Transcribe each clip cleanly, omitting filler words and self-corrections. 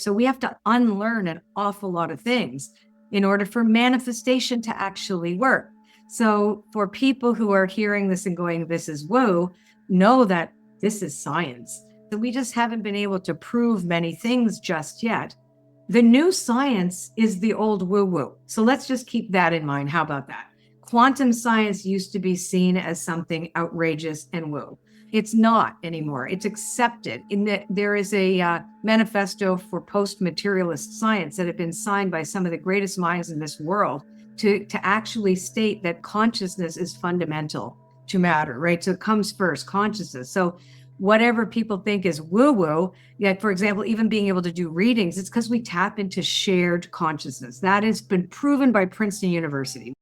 So we have to unlearn an awful lot of things in order for manifestation to actually work. So for people who are hearing this and going, this is woo, know that this is science. So we just haven't been able to prove many things just yet. The new science is the old woo woo. So let's just keep that in mind. How about that? Quantum science used to be seen as something outrageous and woo. It's not anymore. It's accepted. There is a manifesto for post-materialist science that had been signed by some of the greatest minds in this world to actually state that consciousness is fundamental to matter, right? So it comes first, consciousness. So whatever people think is woo-woo, like for example, even being able to do readings, it's because we tap into shared consciousness. That has been proven by Princeton University.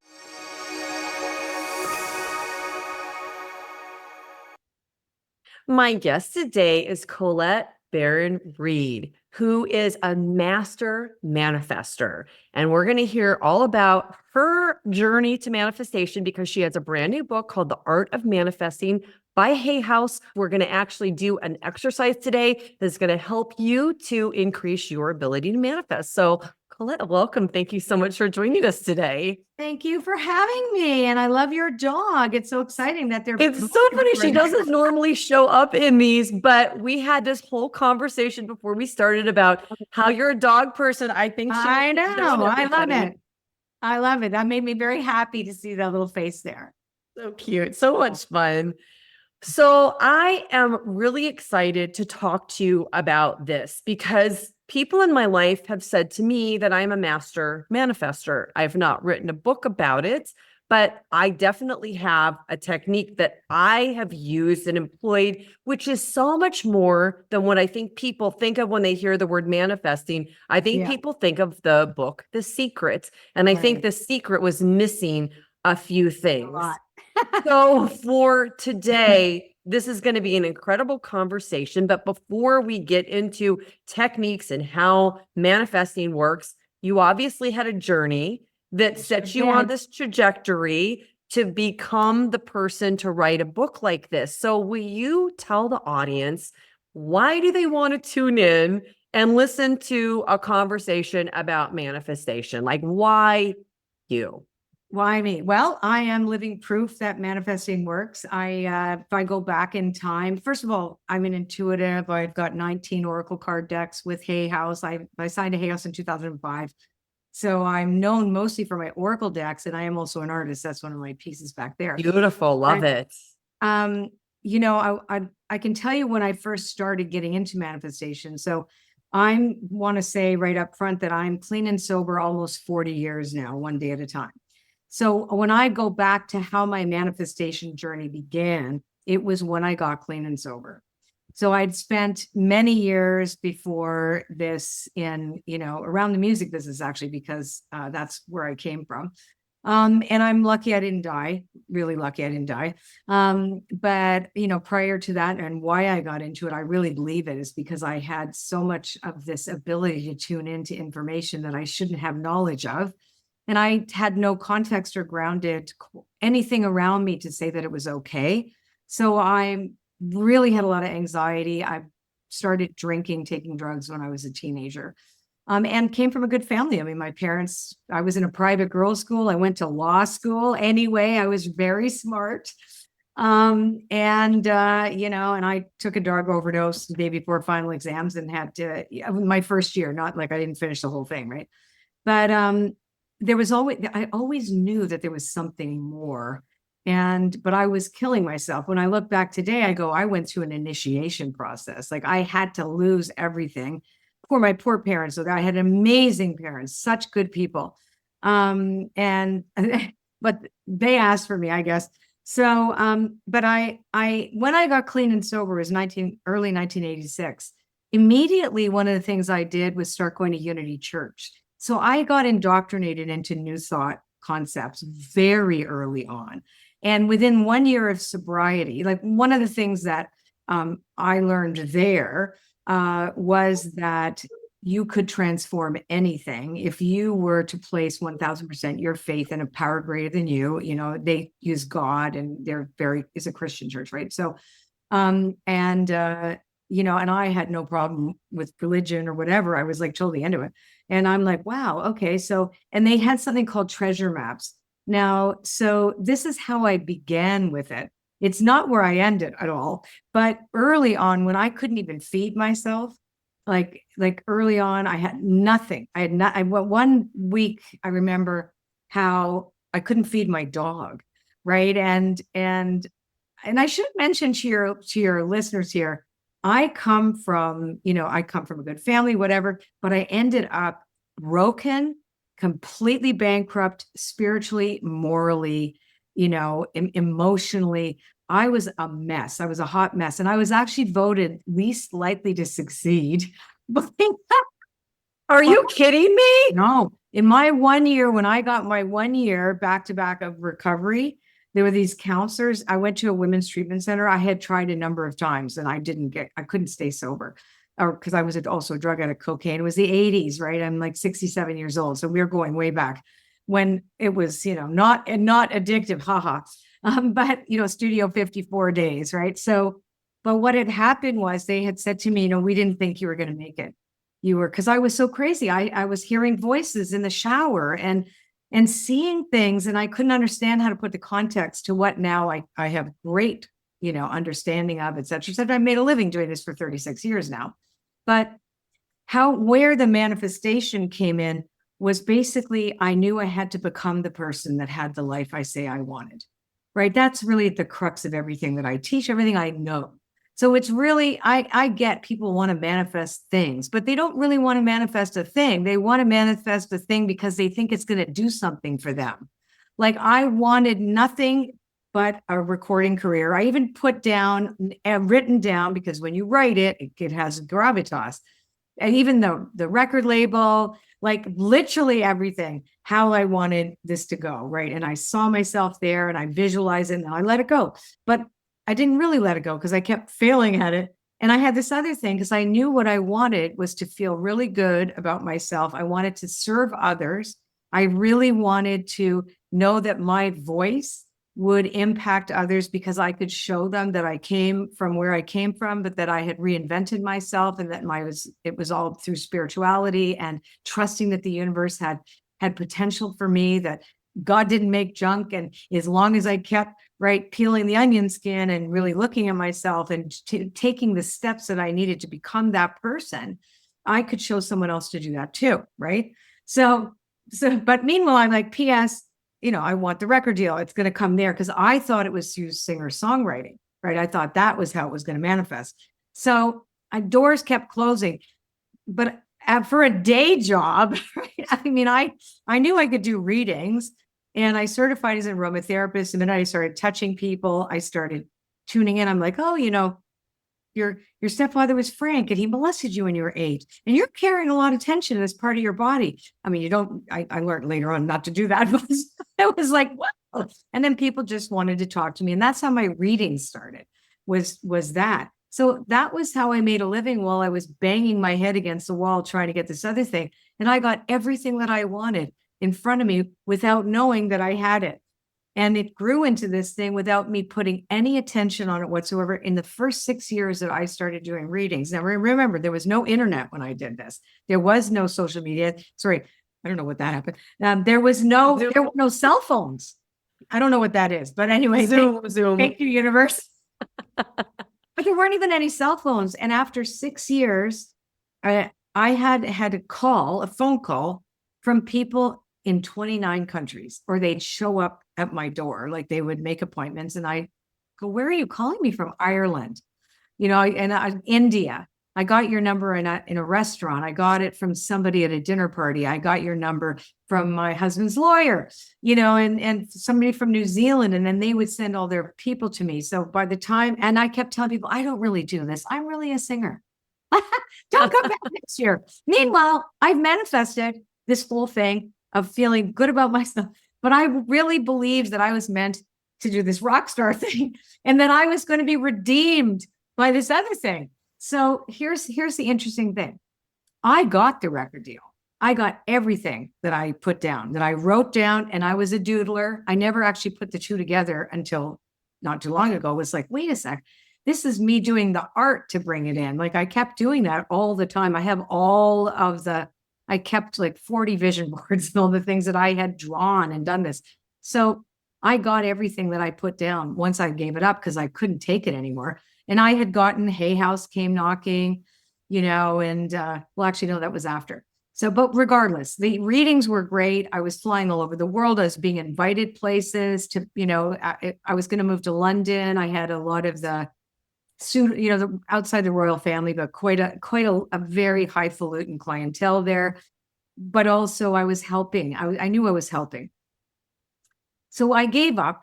My guest today is Colette Baron-Reid, who is a master manifester. And we're going to hear all about her journey to manifestation because she has a brand new book called The Art of Manifesting by Hay House. We're going to actually do an exercise today that's going to help you to increase your ability to manifest. So Colette, welcome. Thank you so much for joining us today. Thank you for having me. And I love your dog. It's so exciting that they're. It's so funny. She doesn't normally show up in these, but we had this whole conversation before we started about how you're a dog person. I think I know. I love it. I love it. That made me very happy to see that little face there. So cute. So much fun. So I am really excited to talk to you about this because people in my life have said to me that I'm a master manifester. I've not written a book about it, but I definitely have a technique that I have used and employed, which is so much more than what I think people think of when they hear the word manifesting. I think people think of the book, The Secret, and I think The Secret was missing a few things. So for today, this is going to be an incredible conversation. But before we get into techniques and how manifesting works, you obviously had a journey that set you on this trajectory to become the person to write a book like this. So will you tell the audience, why do they want to tune in and listen to a conversation about manifestation? Like, why you? Why me? Well, I am living proof that manifesting works. If I go back in time, first of all, I'm an intuitive. I've got 19 Oracle card decks with Hay House. I signed to Hay House in 2005. So I'm known mostly for my Oracle decks, and I am also an artist. That's one of my pieces back there. Beautiful. Love it. You know, I can tell you when I first started getting into manifestation. So I want to say right up front that I'm clean and sober almost 40 years now, one day at a time. So when I go back to how my manifestation journey began, it was when I got clean and sober. So I'd spent many years before this in, around the music business, actually, because that's where I came from. And I'm lucky I didn't die, really lucky I didn't die. But, prior to that and why I got into it, I really believe it is because I had so much of this ability to tune into information that I shouldn't have knowledge of. And I had no context or grounded anything around me to say that it was okay. So I really had a lot of anxiety. I started drinking, taking drugs when I was a teenager, and came from a good family. I mean, my parents, I was in a private girls' school. I went to law school anyway. I was very smart. And I took a drug overdose the day before final exams and had to, my first year, not like I didn't finish the whole thing, right? But I always knew that there was something more. But I was killing myself. When I look back today, I went through an initiation process. Like I had to lose everything for my poor parents. So I had amazing parents, such good people. But they asked for me, I guess. So, but when I got clean and sober was early 1986. Immediately, one of the things I did was start going to Unity Church. So I got indoctrinated into New Thought concepts very early on. And within 1 year of sobriety, like one of the things that I learned there was that you could transform anything if you were to place 1000% your faith in a power greater than you. They use God, and it's a Christian church, right? So, and I had no problem with religion or whatever. I was like totally into it. And I'm like, wow, okay. So, and they had something called treasure maps. Now, so this is how I began with it. It's not where I ended at all, but early on when I couldn't even feed myself, like early on, I had nothing. I had not, I went 1 week, I remember how I couldn't feed my dog. Right. And I should mention to your listeners here, I come from a good family, whatever, but I ended up broken, completely bankrupt, spiritually, morally, emotionally. I was a mess. I was a hot mess. And I was actually voted least likely to succeed. Are you kidding me? No, in my 1 year, when I got my 1 year back to back of recovery, there were these counselors. I went to a women's treatment center. I had tried a number of times and I couldn't stay sober, or because I was also a drug addict, cocaine. It was the 80s, right? I'm like 67 years old. So we're going way back when it was, not addictive, haha. But Studio 54 days, right? So, but what had happened was they had said to me, we didn't think you were going to make it. Because I was so crazy. I was hearing voices in the shower and seeing things, and I couldn't understand how to put the context to what now I have great, understanding of, et cetera. So I made a living doing this for 36 years now. But where the manifestation came in was basically I knew I had to become the person that had the life I say I wanted. Right. That's really the crux of everything that I teach, everything I know. So it's really, I get people want to manifest things, but they don't really want to manifest a thing. They want to manifest a thing because they think it's going to do something for them. Like I wanted nothing but a recording career. I even put down, written down, because when you write it, it has gravitas. And even the record label, like literally everything, how I wanted this to go, right? And I saw myself there and I visualized it and I let it go. But I didn't really let it go because I kept failing at it. And I had this other thing because I knew what I wanted was to feel really good about myself. I wanted to serve others. I really wanted to know that my voice would impact others because I could show them that I came from where I came from, but that I had reinvented myself and that it was all through spirituality and trusting that the universe had potential for me, that God didn't make junk. And as long as I kept peeling the onion skin and really looking at myself and taking the steps that I needed to become that person, I could show someone else to do that too. Right. So, but meanwhile, I'm like, P.S., I want the record deal. It's going to come there because I thought it was through singer songwriting. Right. I thought that was how it was going to manifest. So doors kept closing, but for a day job, right? I mean, I knew I could do readings. And I certified as an aromatherapist. And then I started touching people. I started tuning in. I'm like, oh, your stepfather was Frank and he molested you when you were 8. And you're carrying a lot of tension as part of your body. I mean, I learned later on not to do that. But it was like, wow. And then people just wanted to talk to me. And that's how my reading started, was that. So that was how I made a living while I was banging my head against the wall trying to get this other thing. And I got everything that I wanted in front of me without knowing that I had it. And it grew into this thing without me putting any attention on it whatsoever in the first 6 years that I started doing readings. Now, remember, there was no internet when I did this. There was no social media. Sorry, I don't know what that happened. There were no cell phones. I don't know what that is. But anyway, Zoom. Thank you, universe. But there weren't even any cell phones. And after 6 years, I had a phone call from people in 29 countries, or they'd show up at my door, like they would make appointments. And I go, where are you calling me from? Ireland, India. I got your number in a restaurant. I got it from somebody at a dinner party. I got your number from my husband's lawyer, and somebody from New Zealand. And then they would send all their people to me. So by the time, and I kept telling people, I don't really do this. I'm really a singer. Don't come back next year. Meanwhile, I've manifested this whole thing of feeling good about myself. But I really believed that I was meant to do this rock star thing and that I was going to be redeemed by this other thing. So here's the interesting thing. I got the record deal. I got everything that I put down, that I wrote down, and I was a doodler. I never actually put the two together until not too long ago. It was like, wait a sec. this is me doing the art to bring it in. Like I kept doing that all the time. I kept like 40 vision boards and all the things that I had drawn and done this. So I got everything that I put down once I gave it up because I couldn't take it anymore. And I had gotten Hay House came knocking, and well, actually, no, that was after. So, but regardless, the readings were great. I was flying all over the world. I was being invited places to, I was going to move to London. I had a lot of the outside the royal family, but quite a very highfalutin clientele there. But also I was helping. I knew I was helping. So I gave up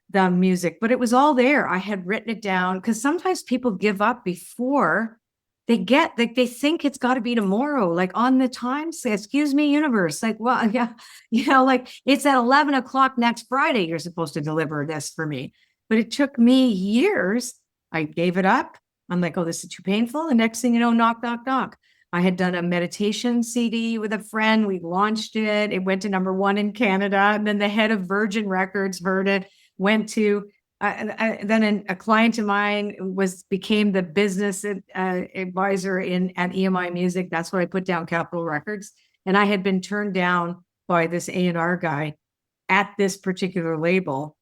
the music, but it was all there. I had written it down because sometimes people give up before they think it's got to be tomorrow, like on the time, say, excuse me, universe. Like, well, yeah, like it's at 11 o'clock next Friday. You're supposed to deliver this for me. But it took me years. I gave it up. I'm like, oh, this is too painful. The next thing you know, knock, knock, knock. I had done a meditation CD with a friend. We launched it. It went to #1 in Canada. And then the head of Virgin Records heard it, went to, then a client of mine became the business advisor at EMI Music. That's what I put down, Capitol Records. And I had been turned down by this A&R guy at this particular label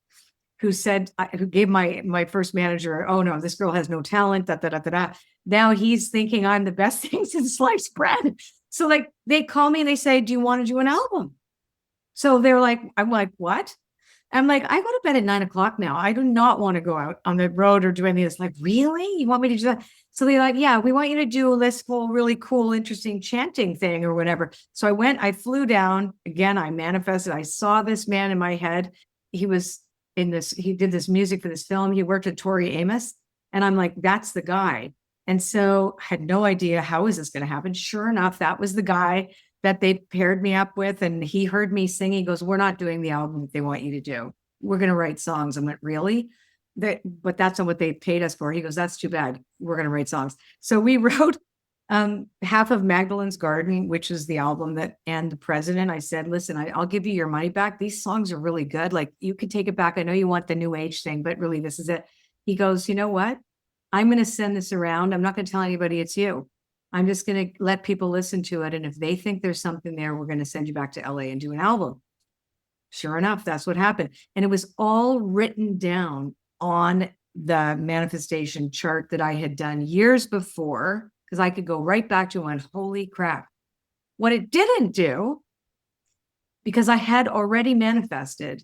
who gave my first manager, oh no, this girl has no talent, da, da, da, da, da. Now he's thinking I'm the best thing since sliced bread. So like they call me and they say, do you want to do an album? So I'm like, what? I'm like, I go to bed at 9 o'clock now. I do not want to go out on the road or do any of this. Like, really? You want me to do that? So they're like, yeah, we want you to do this whole really cool, interesting chanting thing or whatever. So I flew down again. I manifested. I saw this man in my head. He did this music for this film. He worked with Tori Amos. And I'm like, that's the guy. And so I had no idea how is this going to happen. Sure enough, that was the guy that they paired me up with. And he heard me sing. He goes, we're not doing the album that they want you to do. We're going to write songs. I went, really? But that's not what they paid us for. He goes, that's too bad. We're going to write songs. So we wrote half of Magdalene's Garden, which is the album and the president. I said, listen, I'll give you your money back. These songs are really good. Like you could take it back. I know you want the new age thing, but really this is it. He goes, you know what? I'm going to send this around. I'm not going to tell anybody it's you. I'm just going to let people listen to it. And if they think there's something there, we're going to send you back to LA and do an album. Sure enough, that's what happened. And it was all written down on the manifestation chart that I had done years before, because I could go right back to one. Holy crap. What it didn't do, because I had already manifested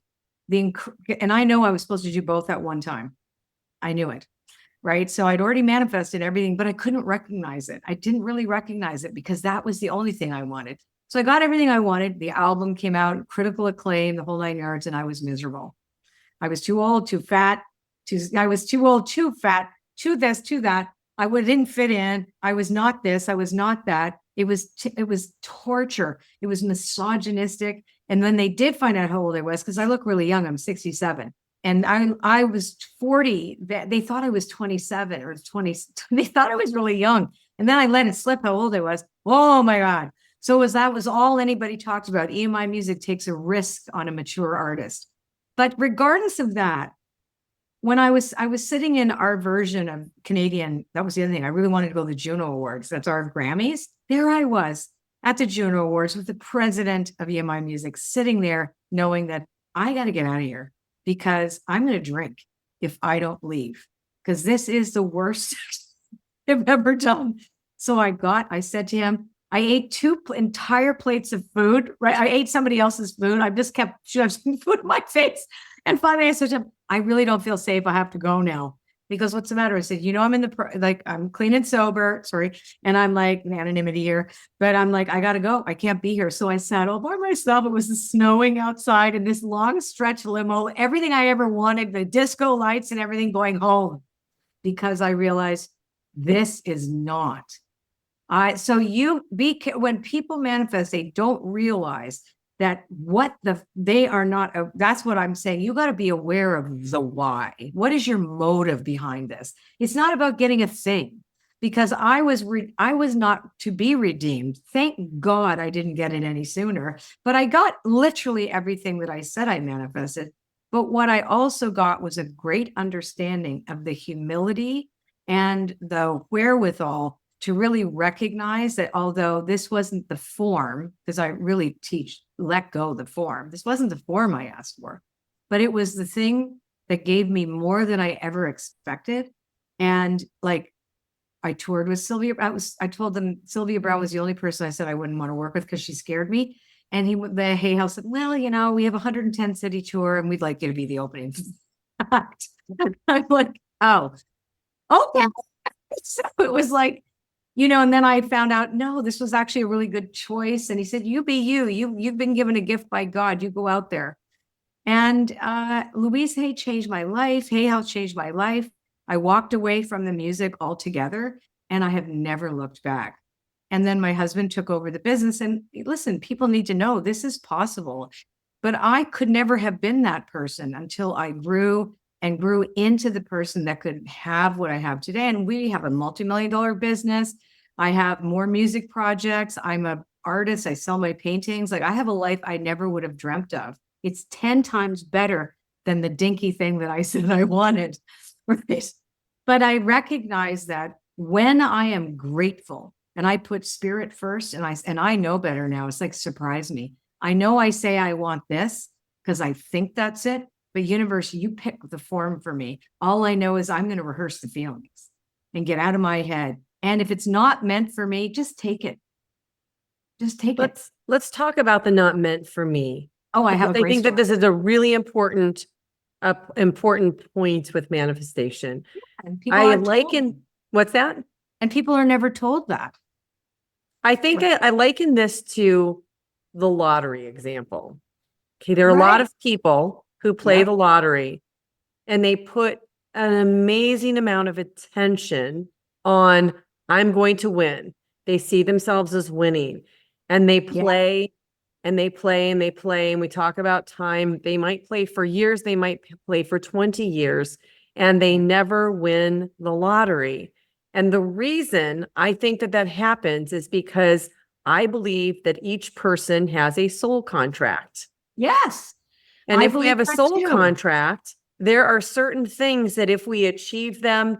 and I know I was supposed to do both at one time. I knew it. Right. So I'd already manifested everything, but I couldn't recognize it. I didn't really recognize it because that was the only thing I wanted. So I got everything I wanted. The album came out, critical acclaim, the whole 9 yards, and I was miserable. I was too old, too fat. I was too old, too fat, too this, too that. I didn't fit in. I was not this. I was not that. It was torture. It was misogynistic. And when they did find out how old I was, because I look really young, I'm 67. And I was 40. They thought I was 27 or 20. They thought I was really young. And then I let it slip how old I was. Oh my God. So that was all anybody talked about. EMI Music takes a risk on a mature artist. But regardless of that, when I was sitting in our version of Canadian, that was the other thing. I really wanted to go to the Juno Awards. That's our Grammys. There I was at the Juno Awards with the president of EMI Music sitting there knowing that I got to get out of here because I'm going to drink if I don't leave, because this is the worst I've ever done. So I said to him, I ate 2 entire plates of food, right? I ate somebody else's food. I just kept shoving food in my face. And finally I said to him, I really don't feel safe. I have to go now. Because what's the matter? I said, I'm I'm clean and sober. Sorry. And I'm like anonymity here, but I'm like, I got to go. I can't be here. So I sat all by myself. It was snowing outside in this long stretch limo, everything I ever wanted, the disco lights and everything, going home, because I realized this is not. When people manifest, they don't realize that they are not. That's what I'm saying. You got to be aware of the why. What is your motive behind this? It's not about getting a thing, because I was not to be redeemed. Thank God I didn't get it any sooner, but I got literally everything that I said I manifested. But what I also got was a great understanding of the humility and the wherewithal to really recognize that although this wasn't the form, because I really teach let go the form, this wasn't the form I asked for, but it was the thing that gave me more than I ever expected. And like I toured with Sylvia. I told them Sylvia Brown was the only person I said I wouldn't want to work with because she scared me. And the Hay House said, well, we have a 110 city tour and we'd like you to be the opening act. I'm like, oh, okay. So it was like, and then I found out, no, this was actually a really good choice. And he said, you be you. You've been given a gift by God. You go out there. And Louise Hay changed my life. Hay House changed my life. I walked away from the music altogether and I have never looked back. And then my husband took over the business. And listen, people need to know this is possible. But I could never have been that person until I grew and grew into the person that could have what I have today. And we have a multi-million-dollar business. I have more music projects. I'm an artist. I sell my paintings. Like I have a life I never would have dreamt of. It's 10 times better than the dinky thing that I said I wanted. Right? But I recognize that when I am grateful and I put spirit first, and I know better now, it's like surprise me. I know I say I want this because I think that's it, but universe, you pick the form for me. All I know is I'm going to rehearse the feelings and get out of my head. And if it's not meant for me, just take it. Just take it. Let's talk about the not meant for me. Oh, I have a I great think that story. this is a really important point with manifestation. And people I aren't told. liken, what's that? And people are never told that. I think I liken this to the lottery example. Okay, there are a lot of people who play Yep. the lottery and they put an amazing amount of attention on, I'm going to win. They see themselves as winning and they play and they play and they play. And we talk about time. They might play for years. They might play for 20 years and they never win the lottery. And the reason I think that that happens is because I believe that each person has a soul contract. Yes. And I if we have a believe that soul too. contract, there are certain things that if we achieve them,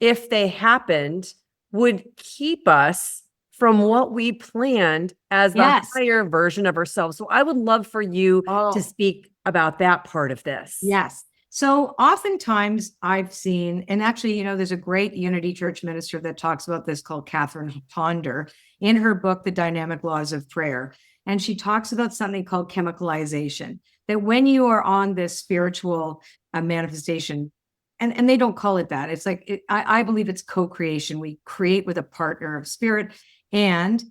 if they happened, would keep us from what we planned as the Yes. higher version of ourselves. So I would love for you Oh. to speak about that part of this. Yes. So oftentimes I've seen, and actually, there's a great Unity Church minister that talks about this called Catherine Ponder in her book, The Dynamic Laws of Prayer. And she talks about something called chemicalization, that when you are on this spiritual manifestation, and they don't call it that. It's like, I believe it's co-creation. We create with a partner of spirit and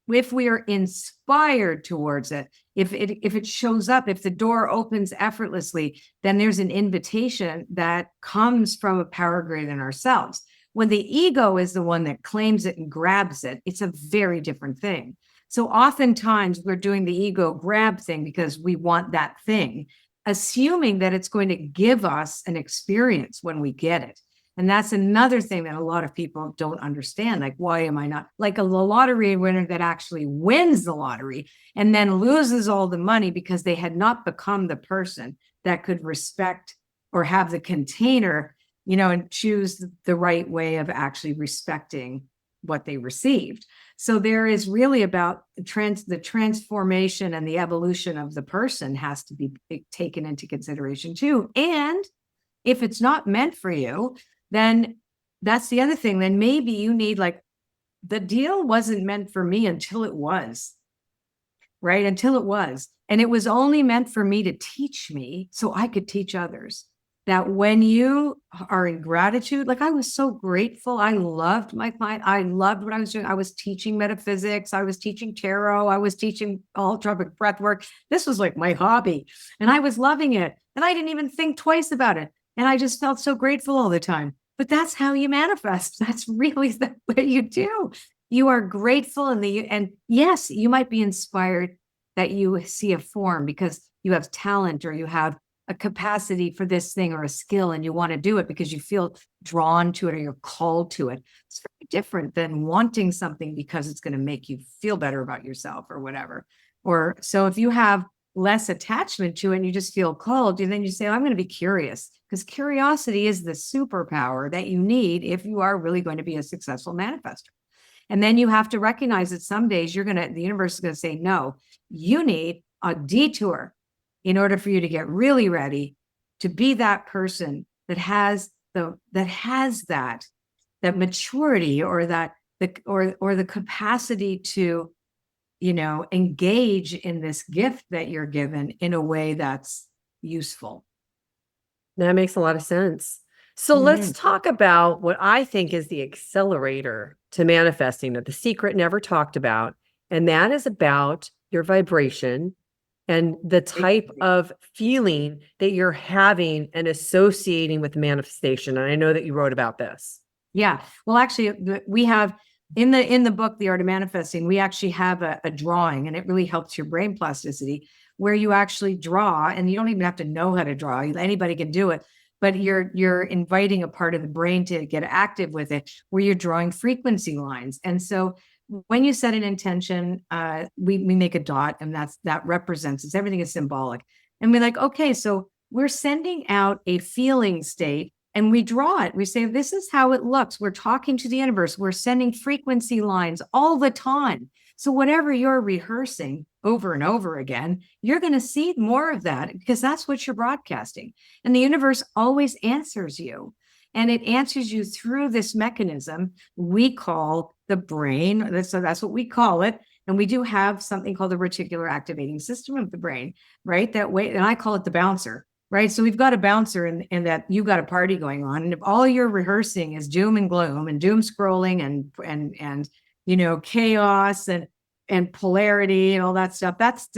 if we are inspired towards it, if it shows up, if the door opens effortlessly, then there's an invitation that comes from a power greater than ourselves. When the ego is the one that claims it and grabs it, it's a very different thing. So oftentimes we're doing the ego grab thing because we want that thing, assuming that it's going to give us an experience when we get it. And that's another thing that a lot of people don't understand. Like, why am I not like a lottery winner that actually wins the lottery and then loses all the money because they had not become the person that could respect or have the container, and choose the right way of actually respecting what they received. So there is really about the transformation and the evolution of the person has to be taken into consideration too. And if it's not meant for you, then that's the other thing. Then maybe you need the deal wasn't meant for me until it was, right? Until it was. And it was only meant for me to teach me so I could teach others that when you are in gratitude, like I was so grateful. I loved my client. I loved what I was doing. I was teaching metaphysics. I was teaching tarot. I was teaching holotropic breath work. This was like my hobby and I was loving it. And I didn't even think twice about it. And I just felt so grateful all the time. But that's how you manifest. That's really what you do. You are grateful and yes, you might be inspired that you see a form because you have talent or you have a capacity for this thing or a skill and you want to do it because you feel drawn to it or you're called to it. It's very different than wanting something because it's going to make you feel better about yourself or whatever. Or so if you have less attachment to it and you just feel called, and then you say, I'm going to be curious, because curiosity is the superpower that you need if you are really going to be a successful manifestor. And then you have to recognize that some days the universe is going to say, no, you need a detour in order for you to get really ready to be that person that has that maturity, or the capacity to, engage in this gift that you're given in a way that's useful. That makes a lot of sense. So let's talk about what I think is the accelerator to manifesting, that the secret never talked about. And that is about your vibration and the type of feeling that you're having and associating with manifestation. And I know that you wrote about this. Yeah. Well, actually, we have in the book, The Art of Manifesting, we actually have a drawing, and it really helps your brain plasticity, where you actually draw, and you don't even have to know how to draw. Anybody can do it, but you're inviting a part of the brain to get active with it, where you're drawing frequency lines. And so when you set an intention, we make a dot, and that represents it. Everything is symbolic. And we're like, okay, so we're sending out a feeling state, and we draw it. We say, this is how it looks. We're talking to the universe. We're sending frequency lines all the time. So whatever you're rehearsing over and over again, you're going to see more of that, because that's what you're broadcasting. And the universe always answers you. And it answers you through this mechanism we call the brain. So that's what we call it. And we do have something called the reticular activating system of the brain, right? That way, and I call it the bouncer, right? So we've got a bouncer, and that you've got a party going on. And if all you're rehearsing is doom and gloom and doom scrolling and chaos and polarity and all that stuff, that's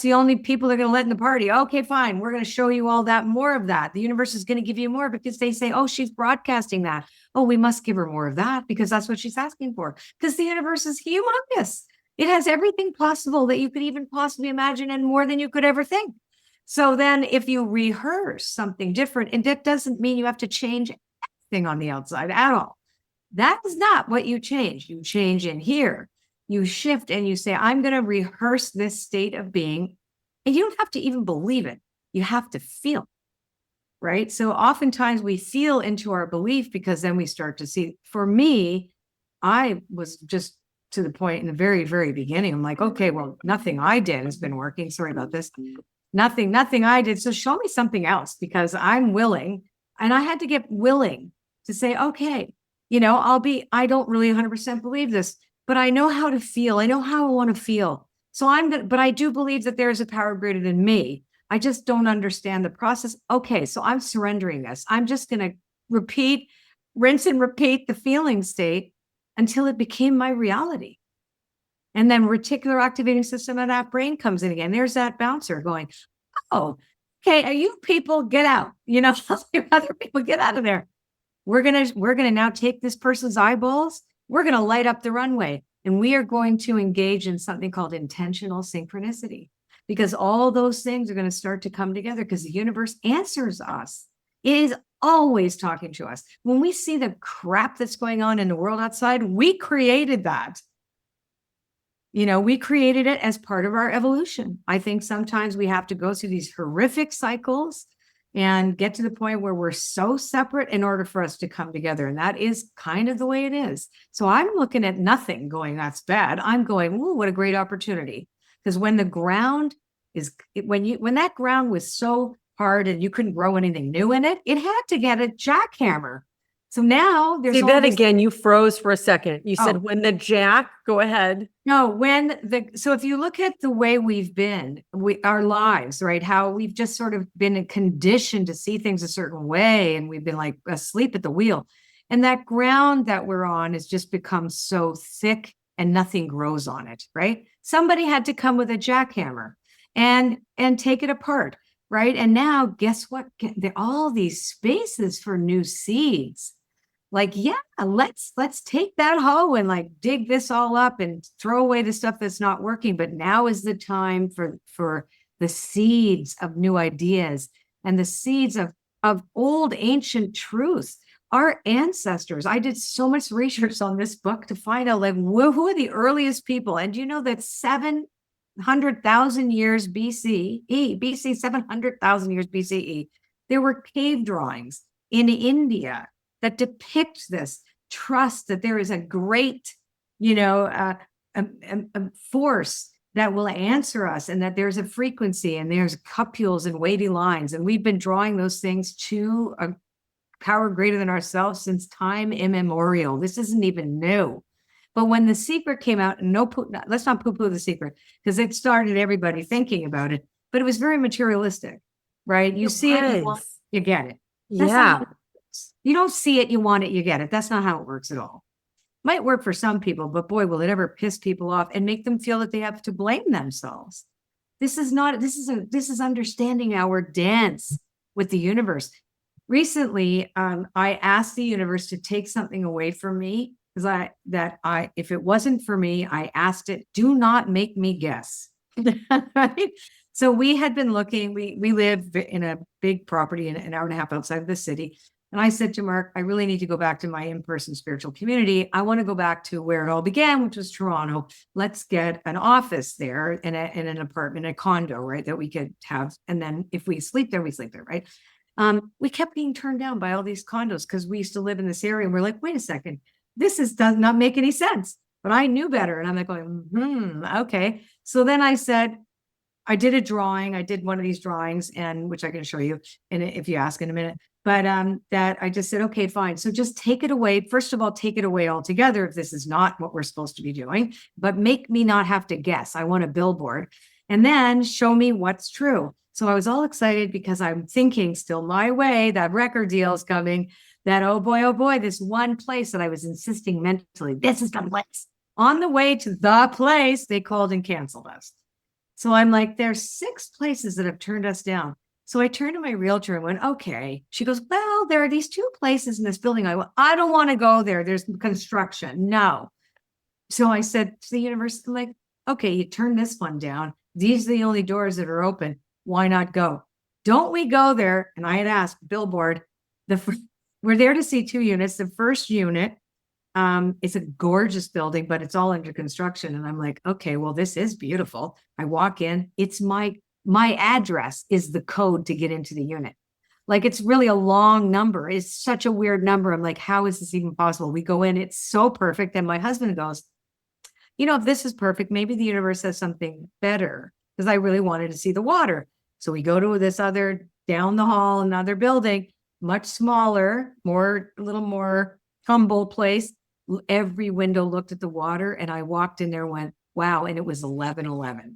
the only people they're going to let in the party. Okay, fine. We're going to show you all that, more of that. The universe is going to give you more, because they say, oh, she's broadcasting that. Oh, we must give her more of that, because that's what she's asking for. Because the universe is humongous. It has everything possible that you could even possibly imagine, and more than you could ever think. So then if you rehearse something different, and that doesn't mean you have to change anything on the outside at all. That is not what you change. You change in here. You shift and you say, I'm going to rehearse this state of being. And you don't have to even believe it. You have to feel, right? So oftentimes we feel into our belief, because then we start to see. For me, I was just to the point in the very, very beginning. I'm like, okay, well, nothing I did has been working. Sorry about this. Nothing I did. So show me something else, because I'm willing. And I had to get willing to say, okay, I don't really 100% believe this, but I know how to feel. I know how I want to feel. So but I do believe that there is a power greater than me. I just don't understand the process. Okay, so I'm surrendering this. I'm just going to rinse and repeat the feeling state until it became my reality. And then reticular activating system of that brain comes in again. There's that bouncer going, oh, okay, you people get out. Other people get out of there. We're gonna now take this person's eyeballs. We're gonna light up the runway, and we are going to engage in something called intentional synchronicity, because all those things are going to start to come together, because the universe answers us. It is always talking to us. When we see the crap that's going on in the world outside, we created that. We created it as part of our evolution. I think sometimes we have to go through these horrific cycles and get to the point where we're so separate in order for us to come together. And that is kind of the way it is. So I'm looking at nothing going, that's bad. I'm going, ooh, what a great opportunity. Because when the ground when that ground was so hard and you couldn't grow anything new in it, it had to get a jackhammer. So now there's again, you froze for a second. You said when the jack, go ahead. No, so if you look at the way we've been, our lives, right? How we've just sort of been conditioned to see things a certain way, and we've been like asleep at the wheel. And that ground that we're on has just become so thick and nothing grows on it, right? Somebody had to come with a jackhammer and take it apart, right? And now guess what? All these spaces for new seeds. Like, yeah, let's take that hoe and like dig this all up and throw away the stuff that's not working. But now is the time for the seeds of new ideas and the seeds of old ancient truths. Our ancestors, I did so much research on this book to find out like who are the earliest people. And you know that 700,000 years BCE, 700,000 years BCE, there were cave drawings in India that depict this. Trust that there is a great, a force that will answer us, and that there's a frequency, and there's cupules and wavy lines. And we've been drawing those things to a power greater than ourselves since time immemorial. This isn't even new. But when The Secret came out, and let's not poo-poo The Secret, because it started everybody thinking about it, but it was very materialistic, right? You see it, you want it, you get it. That's not how it works. You don't see it, you want it, you get it. That's not how it works at all. Might work for some people, but boy, will it ever piss people off and make them feel that they have to blame themselves. This is understanding our dance with the universe. Recently, I asked the universe to take something away from me, because if it wasn't for me, I asked it, do not make me guess. Right? So we had been looking, we live in a big property an hour and a half outside of the city. And I said to Mark, I really need to go back to my in-person spiritual community. I want to go back to where it all began, which was Toronto. Let's get an office there in an apartment, a condo, right, that we could have. And then if we sleep there, we sleep there, right? We kept being turned down by all these condos because we used to live in this area. And we're like, wait a second, does not make any sense. But I knew better. And I'm like going, okay. So then I said, I did a drawing. I did one of these drawings, and which I can show you if you ask in a minute. But that I just said, okay, fine. So just take it away. First of all, take it away altogether if this is not what we're supposed to be doing, but make me not have to guess. I want a billboard. And then show me what's true. So I was all excited because I'm thinking still my way, that record deal is coming, that, oh boy, this one place that I was insisting mentally, this is the place. On the way to the place, they called and canceled us. So I'm like, there's 6 places that have turned us down. So I turned to my realtor and went, okay. She goes, well, there are these 2 places in this building. I don't want to go there. There's construction. No. So I said to the universe, like, okay, you turn this one down. These are the only doors that are open. Why not go? Don't we go there? And I had asked billboard, we're there to see 2 units. The first unit, it's a gorgeous building, but it's all under construction. And I'm like, okay, well, this is beautiful. I walk in, it's my address is the code to get into the unit. Like, it's really a long number. It's such a weird number. I'm like, how is this even possible? We go in, it's so perfect. And my husband goes, if this is perfect, maybe the universe has something better, because I really wanted to see the water. So we go to this other down the hall, another building, much smaller, a little more humble place. Every window looked at the water, and I walked in there and went, wow. And it was 11:11.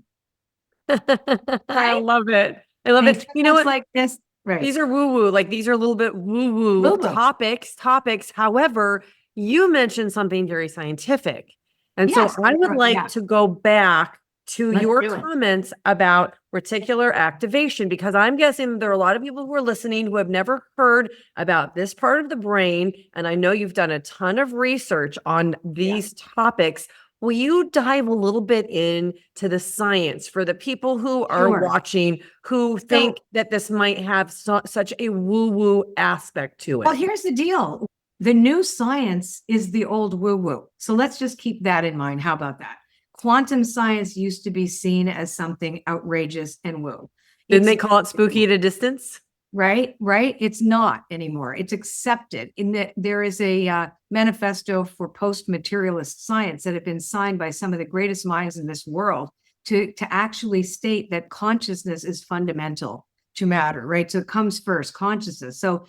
I love it. I love it. You know what? Like this, right? These are woo-woo. Like, these are a little bit woo-woo topics. However, you mentioned something very scientific. And so I would like to go back to your comments about reticular activation, because I'm guessing there are a lot of people who are listening who have never heard about this part of the brain. And I know you've done a ton of research on these topics. Will you dive a little bit into the science for the people who are watching, who think that this might have such a woo-woo aspect to it? Well, here's the deal. The new science is the old woo-woo. So let's just keep that in mind. How about that? Quantum science used to be seen as something outrageous and woo. Didn't they call it spooky at a distance? Right. It's not anymore. It's accepted. There is a manifesto for post-materialist science that have been signed by some of the greatest minds in this world to actually state that consciousness is fundamental to matter, right? So it comes first, consciousness. So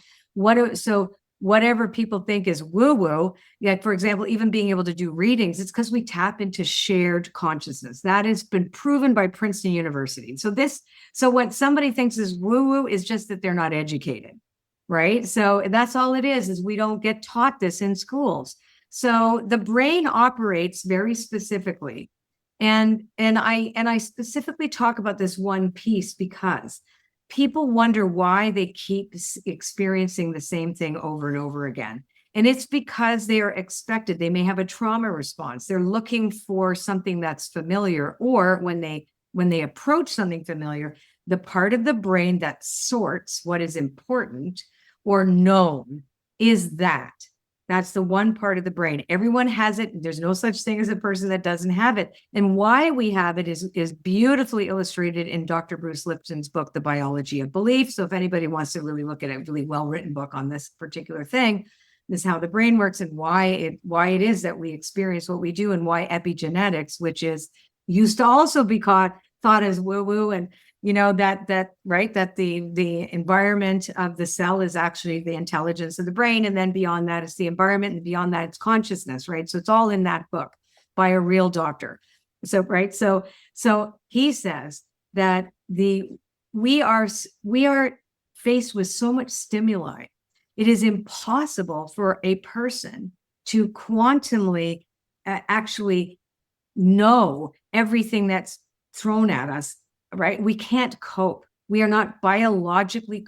whatever people think is woo-woo, like, for example, even being able to do readings, it's because we tap into shared consciousness. That has been proven by Princeton University. So what somebody thinks is woo-woo is just that they're not educated, right? So that's all it is we don't get taught this in schools. So the brain operates very specifically. And I specifically talk about this one piece because people wonder why they keep experiencing the same thing over and over again. And it's because they are expected. They may have a trauma response. They're looking for something that's familiar, or when they approach something familiar, the part of the brain that sorts what is important or known is that. That's the one part of the brain. Everyone has it. There's no such thing as a person that doesn't have it. And why we have it is beautifully illustrated in Dr. Bruce Lipton's book, The Biology of Belief. So if anybody wants to really look at a really well-written book on this particular thing, this is how the brain works and why it is that we experience what we do, and why epigenetics, which is used to also be thought as woo-woo, and that right, that the environment of the cell is actually the intelligence of the brain, and then beyond that is the environment, and beyond that it's consciousness, right? So it's all in that book by a real doctor. So right, so he says that we are faced with so much stimuli. It is impossible for a person to quantumly actually know everything that's thrown at us, right? We can't cope. We are not biologically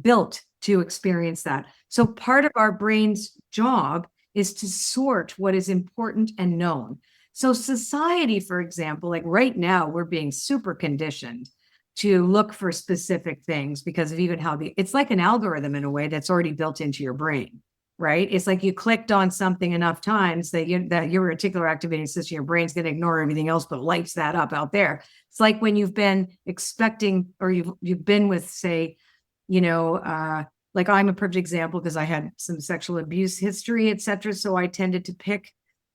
built to experience that. So part of our brain's job is to sort what is important and known. So society, for example, like right now, we're being super conditioned to look for specific things because of even how it's like an algorithm in a way that's already built into your brain. Right? It's like you clicked on something enough times that your reticular activating system, your brain's going to ignore everything else, but lights that up out there. It's like when you've been expecting, or you've been with, say, like I'm a perfect example because I had some sexual abuse history, etc. So I tended to pick,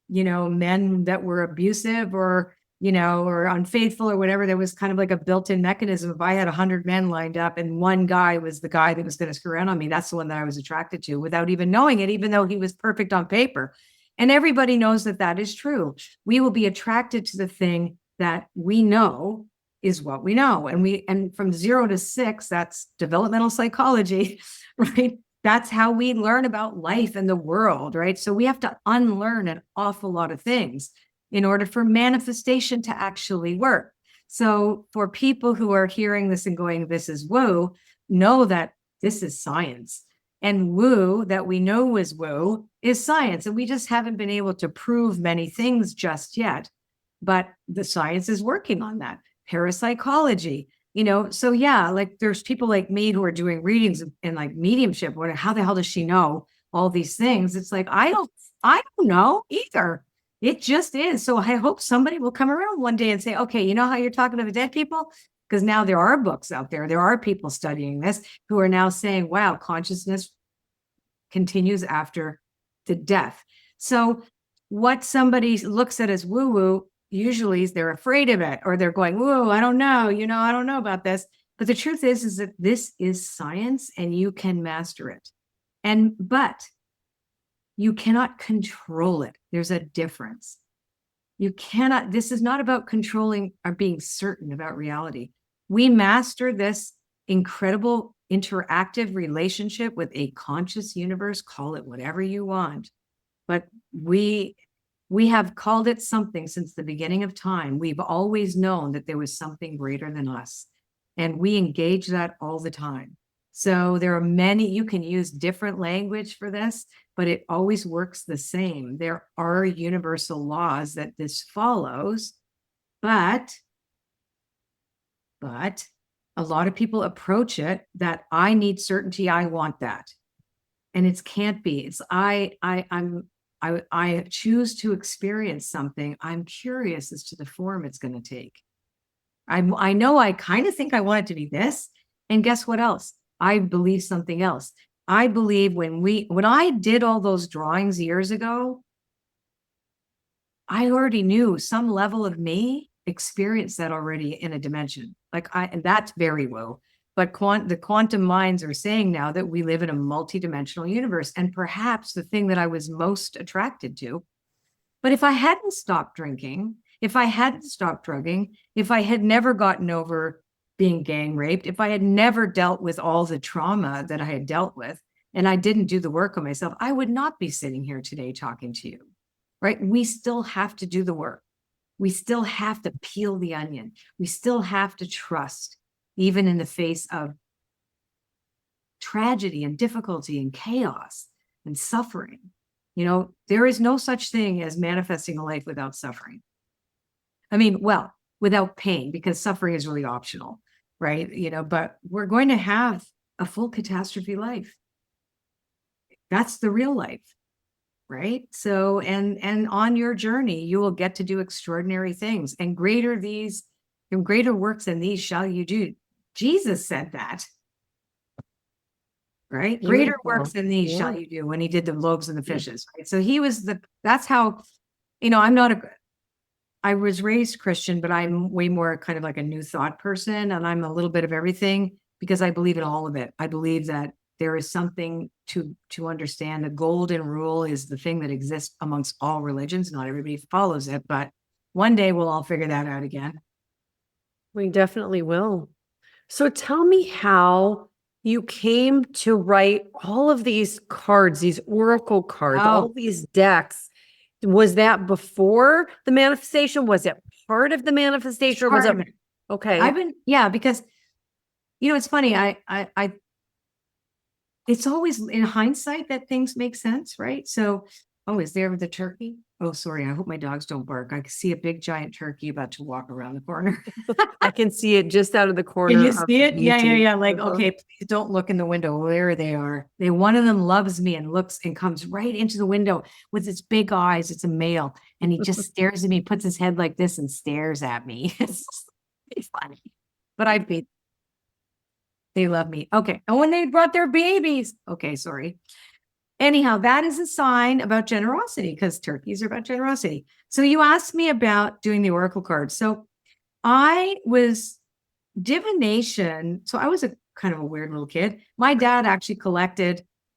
men that were abusive or unfaithful or whatever. There was kind of like a built-in mechanism. If I had 100 men lined up and one guy was the guy that was going to screw around on me, that's the one that I was attracted to without even knowing it, even though he was perfect on paper. And everybody knows that that is true. We will be attracted to the thing that we know is what we know. And from 0 to 6, that's developmental psychology, right? That's how we learn about life and the world, right? So we have to unlearn an awful lot of things in order for manifestation to actually work. So for people who are hearing this and going, this is woo, know that this is science. And woo, that we know is woo, is science. And we just haven't been able to prove many things just yet. But the science is working on that. Parapsychology, so yeah, like there's people like me who are doing readings and like mediumship. How the hell does she know all these things? It's like, I don't know either. It just is. So I hope somebody will come around one day and say, okay, you know how you're talking to the dead people? Because now there are books out there. There are people studying this who are now saying, wow, consciousness continues after the death. So what somebody looks at as woo-woo, usually they're afraid of it, or they're going, whoa, I don't know, I don't know about this. But the truth is that this is science and you can master it. But you cannot control it. There's a difference. You cannot, this is not about controlling or being certain about reality. We master this incredible interactive relationship with a conscious universe, call it whatever you want. But we have called it something since the beginning of time. We've always known that there was something greater than us. And we engage that all the time. So there are many, you can use different language for this, but it always works the same. There are universal laws that this follows, but a lot of people approach it that I need certainty, I want that. And it can't be. It's I choose to experience something. I'm curious as to the form it's going to take. I know I kind of think I want it to be this. And guess what else? I believe something else. I believe when I did all those drawings years ago, I already knew some level of me experienced that already in a dimension. And that's very low. But the quantum minds are saying now that we live in a multidimensional universe. And perhaps the thing that I was most attracted to, but if I hadn't stopped drinking, if I hadn't stopped drugging, if I had never gotten over being gang raped, if I had never dealt with all the trauma that I had dealt with, and I didn't do the work on myself, I would not be sitting here today talking to you, right? We still have to do the work. We still have to peel the onion. We still have to trust, even in the face of tragedy and difficulty and chaos and suffering. There is no such thing as manifesting a life without suffering. I mean, well, without pain, because suffering is really optional, right? But we're going to have a full catastrophe life. That's the real life, right? So, and on your journey, you will get to do extraordinary things, and greater works than these shall you do. Jesus said that, right? Greater works Beautiful. than these Yeah. shall you do, when he did the loaves and the fishes, right? So that's how, I'm not I was raised Christian, but I'm way more kind of like a new thought person, and I'm a little bit of everything because I believe in all of it. I believe that there is something to understand. The golden rule is the thing that exists amongst all religions. Not everybody follows it, but one day we'll all figure that out again. We definitely will. So tell me how you came to write all of these cards, these oracle cards, all Oh, these decks. Was that before the manifestation? Was it part of the manifestation, or was part it of it. okay? Yeah, because it's funny. It's always in hindsight that things make sense, right? So, oh, is there the turkey? Oh, sorry. I hope my dogs don't bark. I can see a big giant turkey about to walk around the corner. I can see it just out of the Can corner you of see it? Yeah, yeah, YouTube. yeah. Like, Uh-huh. okay, please don't look in the window. There they are. One of them loves me and looks and comes right into the window with its big eyes. It's a male. And he just stares at me, puts his head like this and stares at me. It's funny. But they love me. Okay. And when they brought their babies. Okay, sorry. Anyhow, that is a sign about generosity, because turkeys are about generosity. So you asked me about doing the oracle cards. So I was divination. So I was a kind of a weird little kid. My dad actually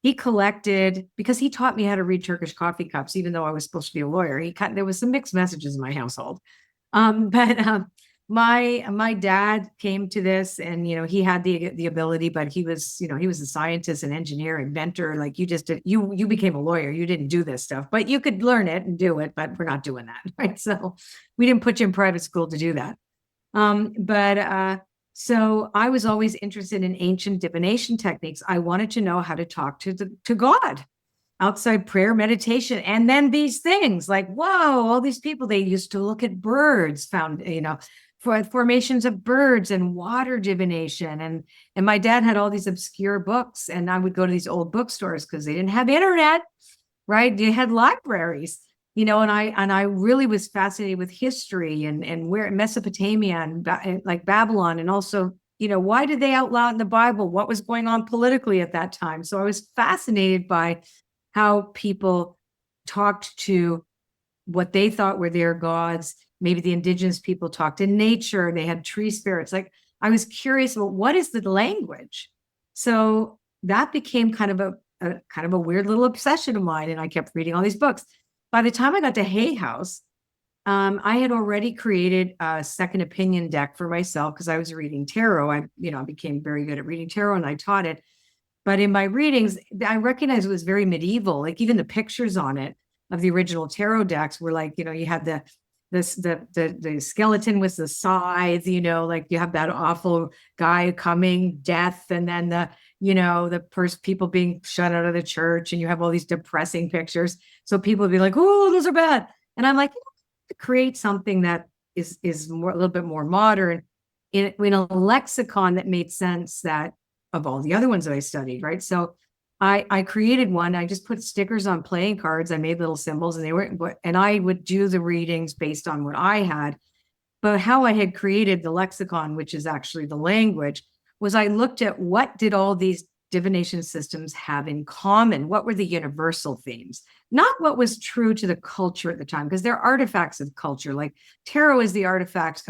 he collected because he taught me how to read Turkish coffee cups, even though I was supposed to be a lawyer. There was some mixed messages in my household. But my dad came to this, and he had the ability, but he was a scientist, an engineer, inventor. Like, you became a lawyer. You didn't do this stuff, but you could learn it and do it. But we're not doing that, right? So we didn't put you in private school to do that. But so I was always interested in ancient divination techniques. I wanted to know how to talk to God outside prayer, meditation, and then these things like, whoa, all these people, they used to look at birds, found, for formations of birds and water divination. And my dad had all these obscure books, and I would go to these old bookstores because they didn't have internet, right? They had libraries, and I really was fascinated with history and where Mesopotamia and like Babylon, and also, why did they outlaw in the Bible? What was going on politically at that time? So I was fascinated by how people talked to what they thought were their gods. Maybe the indigenous people talked to nature. They had tree spirits. Like, I was curious about what is the language. So that became kind of a weird little obsession of mine. And I kept reading all these books. By the time I got to Hay House, I had already created a second opinion deck for myself because I was reading tarot. I became very good at reading tarot, and I taught it. But in my readings, I recognized it was very medieval. Like, even the pictures on it of the original tarot decks were like, you had the skeleton with the scythe, like you have that awful guy coming, death, and then the first people being shut out of the church, and you have all these depressing pictures. So people would be like, oh, those are bad. And I'm like, to create something that is more, a little bit more modern in a lexicon that made sense, that of all the other ones that I studied, right? So I created one. I just put stickers on playing cards. I made little symbols, and and I would do the readings based on what I had. But how I had created the lexicon, which is actually the language, was I looked at what did all these divination systems have in common? What were the universal themes? Not what was true to the culture at the time, because they're artifacts of culture. Like, tarot is the artifacts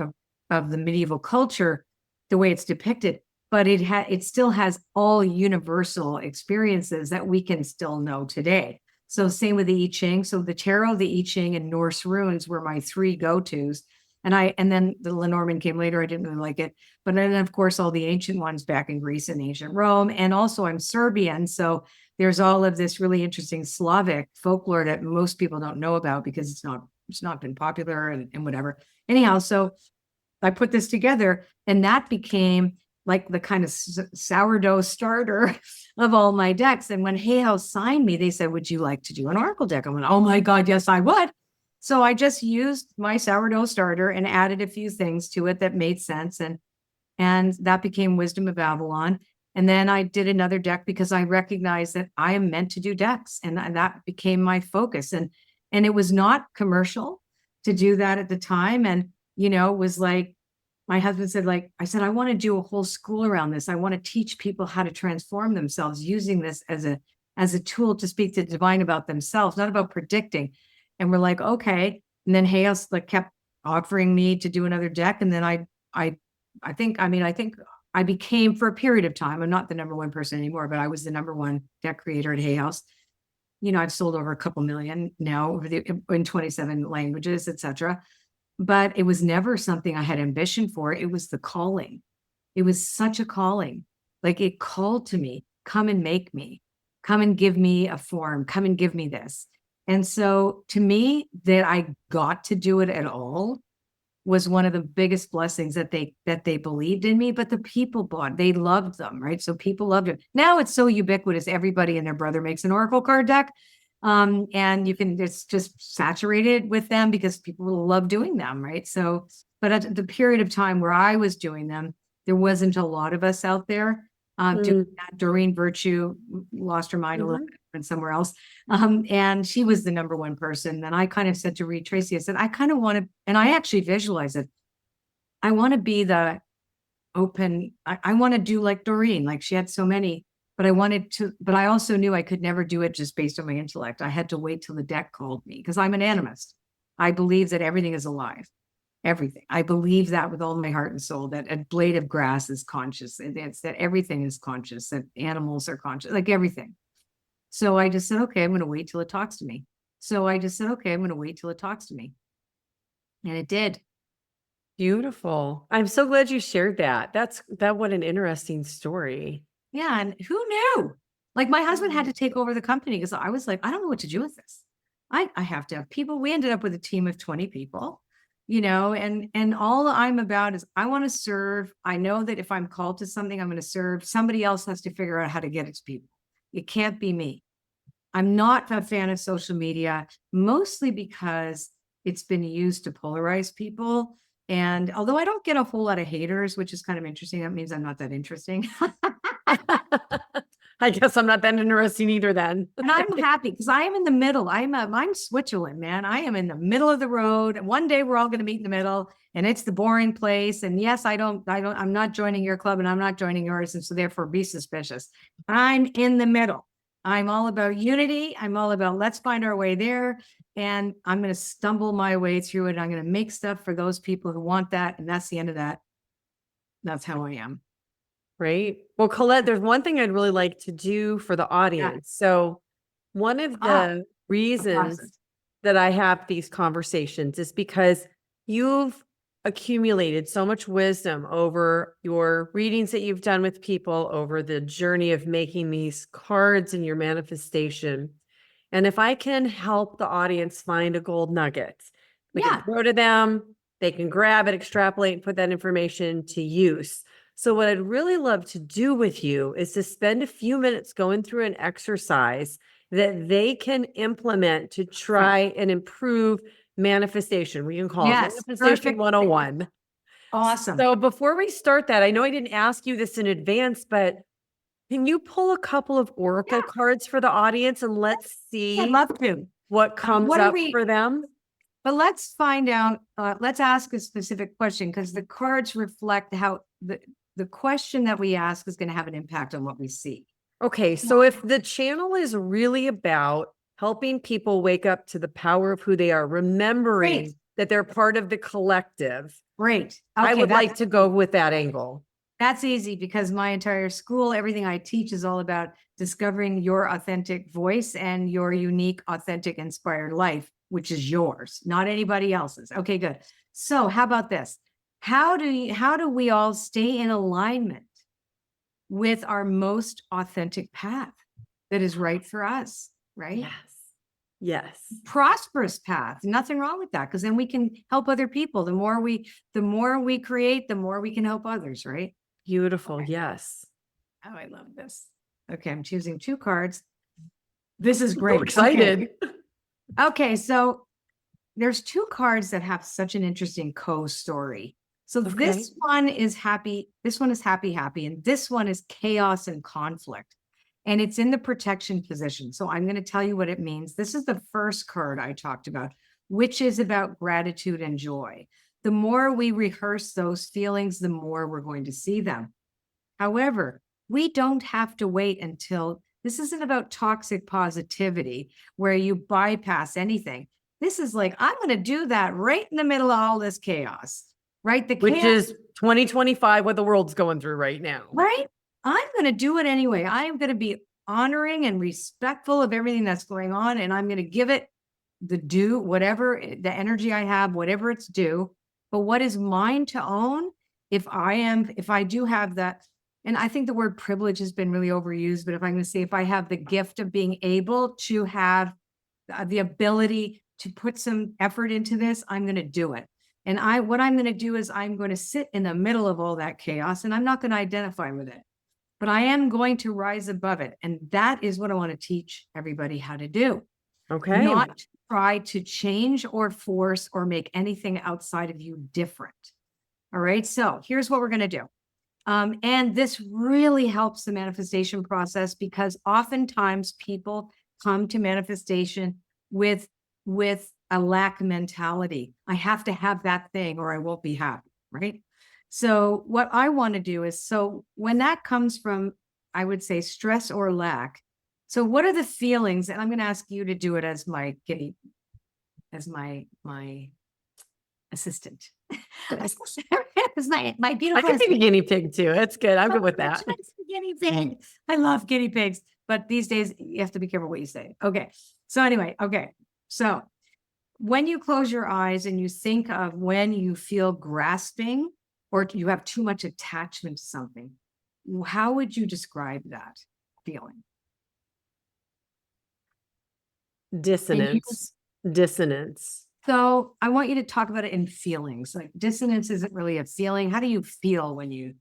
of the medieval culture, the way it's depicted, but it still has all universal experiences that we can still know today. So same with the I Ching. So the tarot, the I Ching, and Norse runes were my three go-tos. And then the Lenormand came later. I didn't really like it. But then, of course, all the ancient ones back in Greece and ancient Rome. And also, I'm Serbian. So there's all of this really interesting Slavic folklore that most people don't know about because it's not been popular and whatever. Anyhow, so I put this together, and that became like the kind of sourdough starter of all my decks. And when Hay House signed me, they said, would you like to do an oracle deck? I went, oh my God, yes, I would. So I just used my sourdough starter and added a few things to it that made sense. And that became Wisdom of Babylon. And then I did another deck because I recognized that I am meant to do decks, and that became my focus. And it was not commercial to do that at the time. And, it was like, my husband said, like, I said, I want to do a whole school around this. I want to teach people how to transform themselves using this as a tool to speak to the divine about themselves, not about predicting. And we're like, okay. And then Hayes like kept offering me to do another deck. And then I think I became, for a period of time, I'm not the number one person anymore, but I was the number one deck creator at Hay House. I've sold over a couple million now in 27 languages, etc. But it was never something I had ambition for. It was the calling. It was such a calling. Like, it called to me, come and make me, come and give me a form, come and give me this. And so to me, that I got to do it at all was one of the biggest blessings, that they believed in me. But the people they loved them, right? So people loved it. Now it's so ubiquitous. Everybody and their brother makes an Oracle card deck. And it's just saturated with them because people love doing them, right? So, but at the period of time where I was doing them, there wasn't a lot of us out there doing that. Doreen Virtue lost her mind a little bit and somewhere else. And she was the number one person. And I kind of said to Reed Tracy, I said, I kind of want to, and I actually visualize it. I want to be the open, I want to do like Doreen, like she had so many, but I also knew I could never do it just based on my intellect. I had to wait till the deck called me, because I'm an animist. I believe that everything is alive. Everything. I believe that with all my heart and soul, that a blade of grass is conscious, and it's that everything is conscious, that animals are conscious, like everything. So I just said, okay, I'm going to wait till it talks to me. And it did. Beautiful. I'm so glad you shared that. What an interesting story. Yeah. And who knew? Like, my husband had to take over the company because I was like, I don't know what to do with this. I have to have people. We ended up with a team of 20 people, and all I'm about is I want to serve. I know that if I'm called to something, I'm going to serve. Somebody else has to figure out how to get it to people. It can't be me. I'm not a fan of social media, mostly because it's been used to polarize people. And although I don't get a whole lot of haters, which is kind of interesting, that means I'm not that interesting. I guess I'm not that interesting either then. And I'm happy because I am in the middle. I'm Switzerland, man. I am in the middle of the road. One day we're all going to meet in the middle, and it's the boring place. And yes, I'm not joining your club, and I'm not joining yours. And so therefore be suspicious. I'm in the middle. I'm all about unity. I'm all about, let's find our way there. And I'm going to stumble my way through it. I'm going to make stuff for those people who want that. And that's the end of that. That's how I am. Right. Well, Colette, there's one thing I'd really like to do for the audience. So one of the reasons that I have these conversations is because you've accumulated so much wisdom over your readings that you've done with people, over the journey of making these cards in your manifestation. And if I can help the audience find a gold nugget, we can go to them, they can grab it, extrapolate, and put that information to use. So what I'd really love to do with you is to spend a few minutes going through an exercise that they can implement to try and improve manifestation. We can call it Manifestation 101. Awesome. So before we start that, I know I didn't ask you this in advance, but can you pull a couple of Oracle cards for the audience and let's see I'd love to. what comes up for them? But let's find out, let's ask a specific question, because the cards reflect how the question that we ask is going to have an impact on what we see. Okay, so if the channel is really about helping people wake up to the power of who they are, remembering that they're part of the collective. Great. Okay, I would like to go with that angle. That's easy, because my entire school, everything I teach is all about discovering your authentic voice and your unique, authentic, inspired life, which is yours, not anybody else's. Okay, good. So how about this? How do we all stay in alignment with our most authentic path that is right for us, right? Yes. Yes. Prosperous path. Nothing wrong with that, because then we can help other people. The more we create, the more we can help others, right? Beautiful. Okay. Yes. Oh, I love this. Okay, I'm choosing 2 cards. This is great. I'm excited. Okay, so there's 2 cards that have such an interesting co-story. So Okay. this one is happy. This one is happy, happy. And this one is chaos and conflict. And it's in the protection position. So I'm going to tell you what it means. This is the first card I talked about, which is about gratitude and joy. The more we rehearse those feelings, the more we're going to see them. However, we don't have to wait until this isn't about toxic positivity where you bypass anything. This is like, I'm going to do that right in the middle of all this chaos, right? The Which chaos, is 2025, what the world's going through right now. right? I'm going to do it anyway. I am going to be honoring and respectful of everything that's going on. And I'm going to give it the due, whatever the energy I have, whatever it's due. But what is mine to own, if I do have that, and I think the word privilege has been really overused, but if I'm going to say, if I have the gift of being able to have the ability to put some effort into this, I'm going to do it. And what I'm going to do is I'm going to sit in the middle of all that chaos and I'm not going to identify with it, but I am going to rise above it. And that is what I want to teach everybody how to do. Okay. Not try to change or force or make anything outside of you different. All right. So here's what we're going to do. And this really helps the manifestation process because oftentimes people come to manifestation with a lack mentality. I have to have that thing or I won't be happy, right? So what I want to do is, so when that comes from, I would say stress or lack. So what are the feelings? And I'm going to ask you to do it as my my assistant. As my I beautiful can be the assistant. guinea pig too. It's good. I'm good with that. Guinea pig. I love guinea pigs, but these days you have to be careful what you say. Okay. So anyway, okay. So when you close your eyes and you think of when you feel grasping or you have too much attachment to something, how would you describe that feeling? Dissonance. Dissonance. So I want you to talk about it in feelings. Like dissonance isn't really a feeling. How do you feel when you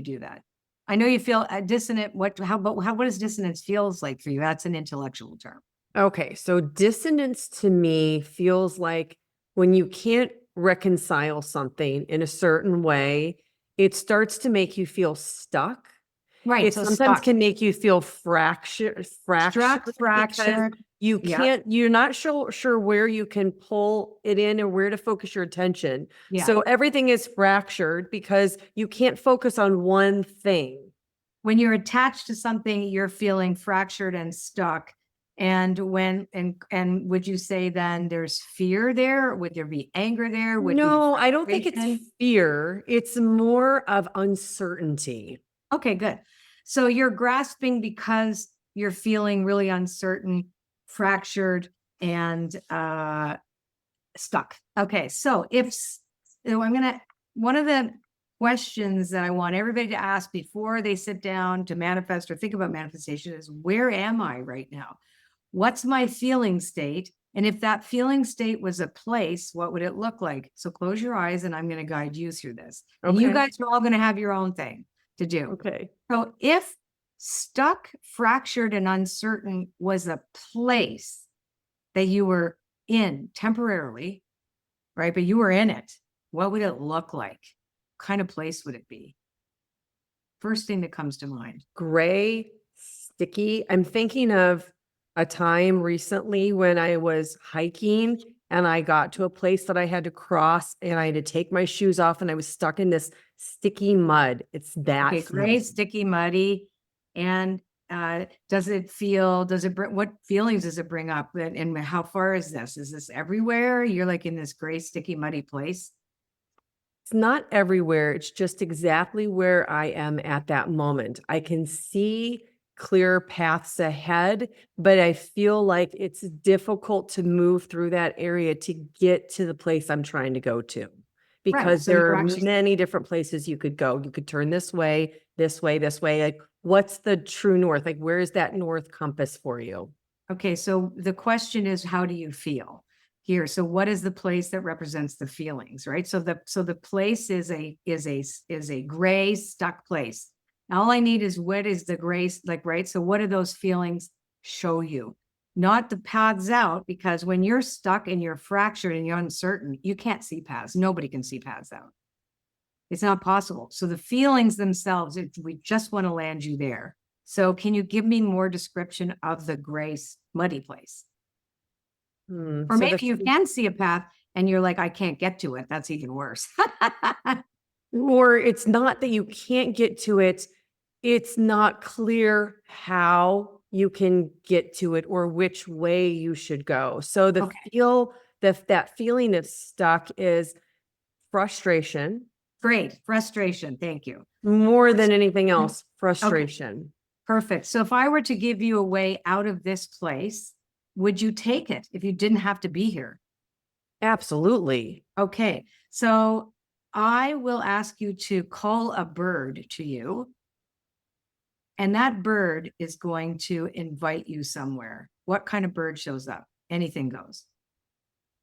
do that? I know you feel dissonant. What does dissonance feels like for you? That's an intellectual term. Okay, so dissonance to me feels like when you can't reconcile something in a certain way, it starts to make you feel stuck. Right. It So sometimes stuck, can make you feel fractured because fractured. you Yeah. can't, you're not sure where you can pull it in or where to focus your attention. Yeah. So everything is fractured because you can't focus on one thing. When you're attached to something, you're feeling fractured and stuck. And would you say then there's fear there? Would there be anger there? Would No, I don't think it's frustration? fear. It's more of uncertainty. Okay, good. So you're grasping because you're feeling really uncertain, fractured, and stuck. Okay, so one of the questions that I want everybody to ask before they sit down to manifest or think about manifestation is, where am I right now? What's my feeling state? And if that feeling state was a place, what would it look like? So close your eyes and I'm going to guide you through this. And you Okay. guys are all going to have your own thing to do. Okay. So if stuck, fractured, and uncertain was a place that you were in temporarily, right? But you were in it, what would it look like? What kind of place would it be? First thing that comes to mind. Gray, sticky. I'm thinking of a time recently when I was hiking and I got to a place that I had to cross and I had to take my shoes off and I was stuck in this sticky mud. It's that. Okay, gray, sticky, muddy. And does it bring, what feelings does it bring up? And how far is this? Is this everywhere? You're like in this gray, sticky, muddy place? It's not everywhere. It's just exactly where I am at that moment. I can see clear paths ahead, but I feel like it's difficult to move through that area to get to the place I'm trying to go to. Because so there you're are actually, many different places you could go. You could turn this way, this way, this way. Like, what's the true north? Like, where is that north compass for you? okay, so the question is, how do you feel here? So what is the place that represents the feelings, right? So the place is a gray, stuck place. Now, all I need is, what is the gray, like, right? So what do those feelings show you? Not the paths out, because when you're stuck and you're fractured and you're uncertain, you can't see paths. Nobody can see paths out. It's not possible. So the feelings themselves, we just want to land you there. So can you give me more description of the gray muddy place? Or So maybe you can see a path and you're like, I can't get to it. That's even worse. or it's not that you can't get to it. It's not clear how you can get to it or which way you should go. So Okay, that feeling of stuck is frustration great. Frustration. Thank you. more than anything Mm, else, okay, frustration. perfect. So if I were to give you a way out of this place, would you take it if you didn't have to be here? Absolutely. Okay, so I will ask you to call a bird to you, and that bird is going to invite you somewhere. What kind of bird shows up? Anything goes.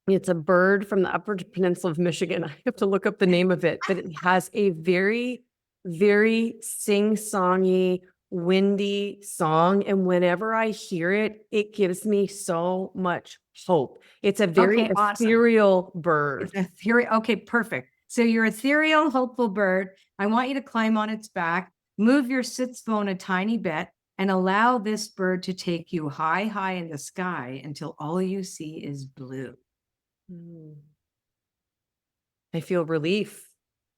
It's a bird from the Upper Peninsula of Michigan. I have to look up the name of it, but it has a very, very sing-songy, windy song. And whenever I hear it, it gives me so much hope. It's a very Okay, awesome. ethereal bird. It's ethereal. Okay, perfect. So your ethereal, hopeful bird, I want you to climb on its back, move your sits bone a tiny bit, and allow this bird to take you high, high in the sky until all you see is blue, Mm. I feel relief.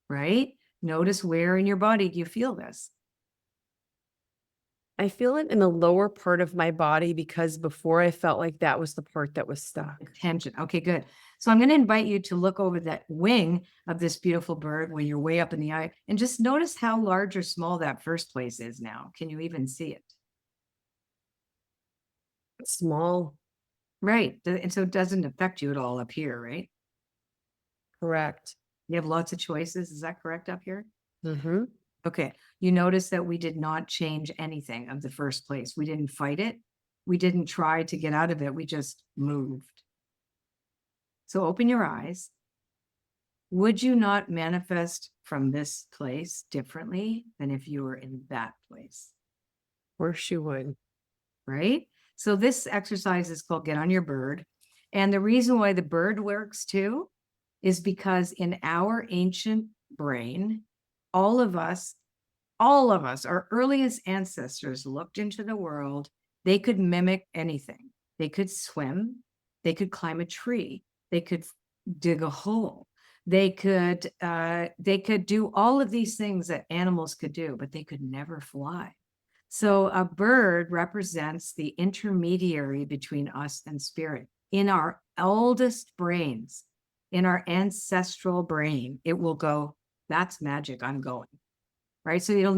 right? Notice where in your body do you feel this? I feel it in the lower part of my body because before I felt like that was the part that was stuck. Tension. Okay, good. So I'm going to invite you to look over that wing of this beautiful bird when you're way up in the eye and just notice how large or small that first place is now. Can you even see it? Small, Right. And so it doesn't affect you at all up here, right? correct. You have lots of choices. Is that correct up here? Mm-hmm. Okay. You notice that we did not change anything of the first place. We didn't fight it. We didn't try to get out of it. We just moved. So open your eyes. Would you not manifest from this place differently than if you were in that place? Of course you would. Right? So this exercise is called Get on Your Bird. And the reason why the bird works too is because in our ancient brain, all of us, our earliest ancestors looked into the world. They could mimic anything. They could swim. They could climb a tree. They could dig a hole. They could do all of these things that animals could do, but they could never fly. So a bird represents the intermediary between us and spirit. In our oldest brains, in our ancestral brain, it will go, that's magic, I'm going. Right. So it'll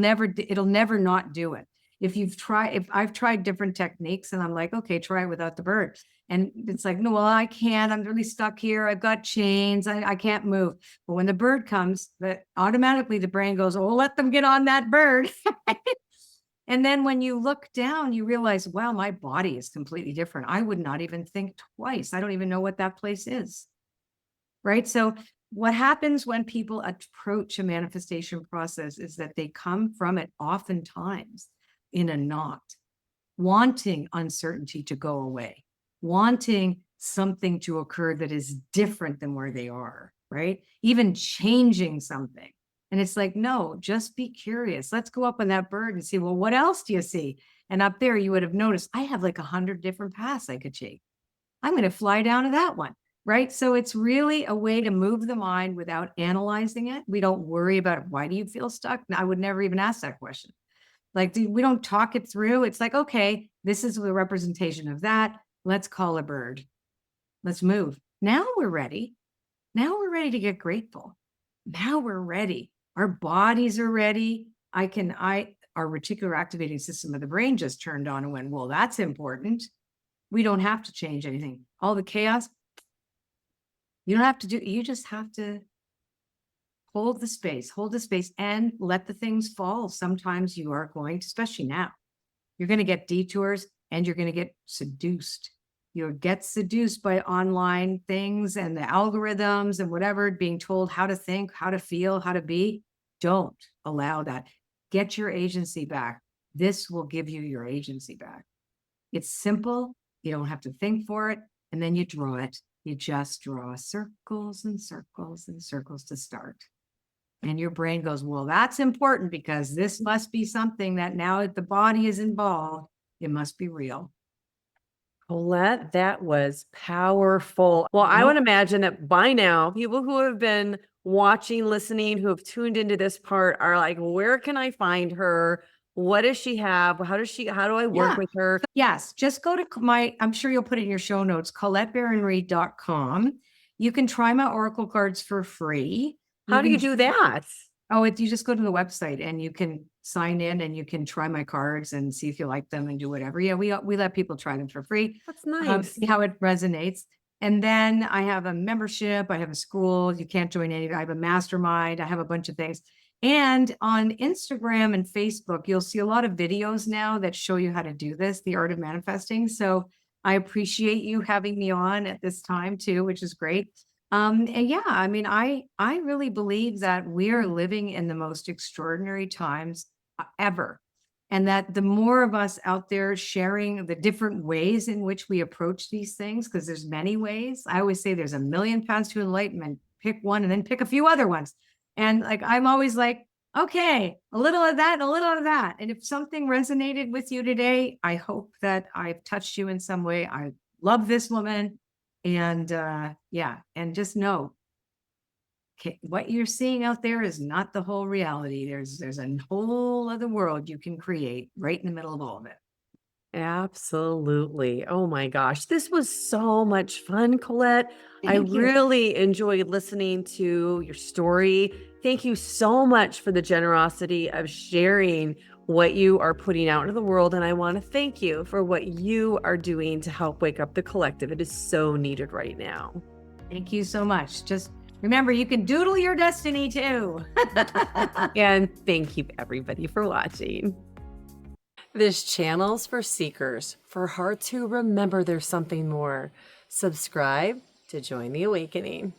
never not do it. If I've tried different techniques and I'm like, okay, try it without the bird. And it's like, no, well, I can't. I'm really stuck here. I've got chains. I can't move. But when the bird comes, that automatically the brain goes, oh, let them get on that bird. And then when you look down, you realize, wow, my body is completely different. I would not even think twice. I don't even know what that place is. Right. So, what happens when people approach a manifestation process is that they come from it oftentimes in a knot, wanting uncertainty to go away, wanting something to occur that is different than where they are, right? Even changing something. And it's like, no, just be curious. Let's go up on that bird and see, well, what else do you see? And up there, you would have noticed I have like 100 different paths I could take. I'm going to fly down to that one. Right. So it's really a way to move the mind without analyzing it. We don't worry about why do you feel stuck? I would never even ask that question. Like, we don't talk it through. It's like, okay, this is the representation of that. Let's call a bird. Let's move. Now we're ready. Now we're ready to get grateful. Now we're ready. Our bodies are ready. Our reticular activating system of the brain just turned on and went, well, that's important. We don't have to change anything. All the chaos, you don't have to do, you just have to hold the space and let the things fall. Sometimes you are going to, especially now, you're going to get detours and you're going to get seduced. You'll get seduced by online things and the algorithms and whatever, being told how to think, how to feel, how to be. Don't allow that. Get your agency back. This will give you your agency back. It's simple. You don't have to think for it. And then you draw it. You just draw circles and circles and circles to start. And your brain goes, well, that's important because this must be something that now that the body is involved, it must be real. Colette, that was powerful. Well, I Nope. would imagine that by now, people who have been watching, listening, who have tuned into this part are like, where can I find her? What does she have? How do I work Yeah. with her? Yes, just go to I'm sure you'll put it in your show notes, ColetteBaron-Reid.com. You can try my Oracle cards for free. How You do you can, do that? you just go to the website and you can sign in and you can try my cards and see if you like them and do whatever. Yeah, we let people try them for free, That's nice. see how it resonates. And then I have a membership, I have a school. You can't join any. I have a mastermind. I have a bunch of things. And on Instagram and Facebook, you'll see a lot of videos now that show you how to do this, the art of manifesting. So I appreciate you having me on at this time too, which is great. And yeah, I mean, I really believe that we're living in the most extraordinary times ever. And that the more of us out there sharing the different ways in which we approach these things, because there's many ways. I always say there's a million paths to enlightenment. Pick one and then pick a few other ones. And like I'm always like, okay, a little of that, and a little of that. And if something resonated with you today, I hope that I've touched you in some way. I love this woman. And yeah, and just know what you're seeing out there is not the whole reality. There's a whole other world you can create right in the middle of all of it. Absolutely. Oh my gosh. This was so much fun, Colette. I Thank you. really enjoyed listening to your story. Thank you so much for the generosity of sharing what you are putting out into the world. And I want to thank you for what you are doing to help wake up the collective. It is so needed right now. Thank you so much. Just remember, you can doodle your destiny too. And thank you, everybody, for watching. This channel's for seekers, for hearts who remember there's something more. Subscribe to join the awakening.